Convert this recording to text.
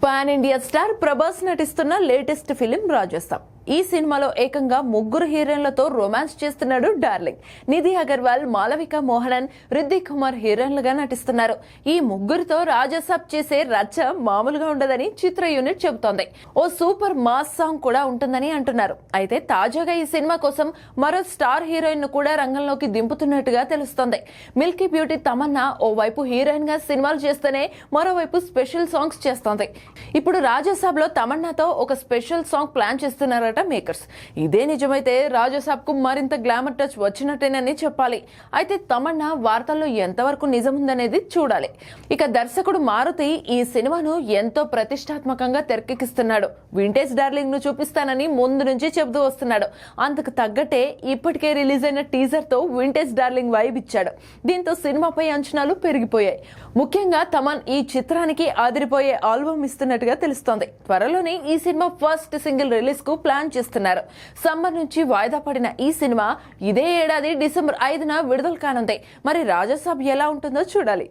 Pan India star Prabhas నటిస్తున్న latest film Rajasthan. ఈ సినిమాలో ఏకంగా ముగ్గురు హీరోయిన్లతో రొమాన్స్ చేస్తున్నాడు డార్లింగ్. నిధి అగర్వాల్, మాలవిక మోహనన్, రిద్దిక్ కుమార్ హీరోయిన్లుగా నటిస్తున్నారు. ఈ ముగ్గురితో రాజసాబ్ చేసే రచ్చ మామూలుగా ఉండదని చిత్ర యూనిట్ చెబుతోంది. ఓ సూపర్ మాస్ సాంగ్ కూడా ఉంటుందని అంటున్నారు. అయితే తాజాగా ఈ సినిమా కోసం మరో స్టార్ హీరోయిన్ ను కూడా రంగంలోకి దింపుతున్నట్టుగా తెలుస్తోంది. మిల్కీ బ్యూటీ తమన్నా ఓ వైపు హీరోయిన్ గా సినిమాలు చేస్తేనే మరోవైపు స్పెషల్ సాంగ్స్ చేస్తోంది. ఇప్పుడు రాజసాబ్ లో తమన్నాతో ఒక స్పెషల్ సాంగ్ ప్లాన్ చేస్తున్నారట మేకర్స్. ఇదే నిజమైతే రాజసాబ్ కు మరింత గ్లామర్ టచ్ వచ్చినట్టేనని చెప్పాలి. అయితే తమన్నా వార్తల్లో ఎంతవరకు నిజముందనేది చూడాలి. ఇక దర్శకుడు మారుతి ఈ సినిమాను ఎంతో ప్రతిష్టాత్మకంగా తెరకెక్కిస్తున్నాడు. వింటేజ్ డార్లింగ్ ను చూపిస్తానని ముందు నుంచి చెబుతూ వస్తున్నాడు. అందుకు తగ్గట్టే ఇప్పటికే రిలీజ్ అయిన టీజర్ తో వింటేజ్ డార్లింగ్ వైబ్ ఇచ్చాడు. దీంతో సినిమాపై అంచనాలు పెరిగిపోయాయి. ముఖ్యంగా తమన్ ఈ చిత్రానికి ఆదిరిపోయే ఆల్బమ్ ఇస్తున్నట్టుగా తెలుస్తోంది. త్వరలోనే ఈ సినిమా ఫస్ట్ సింగిల్ రిలీజ్ కు ప్లాన్ చేస్తున్నారు. సమ్మర్ నుంచి వాయిదా పడిన ఈ సినిమా ఇదే ఏడాది డిసెంబర్ 5న విడుదల కానుంది. మరి రాజసాబ్ ఎలా ఉంటుందో చూడాలి.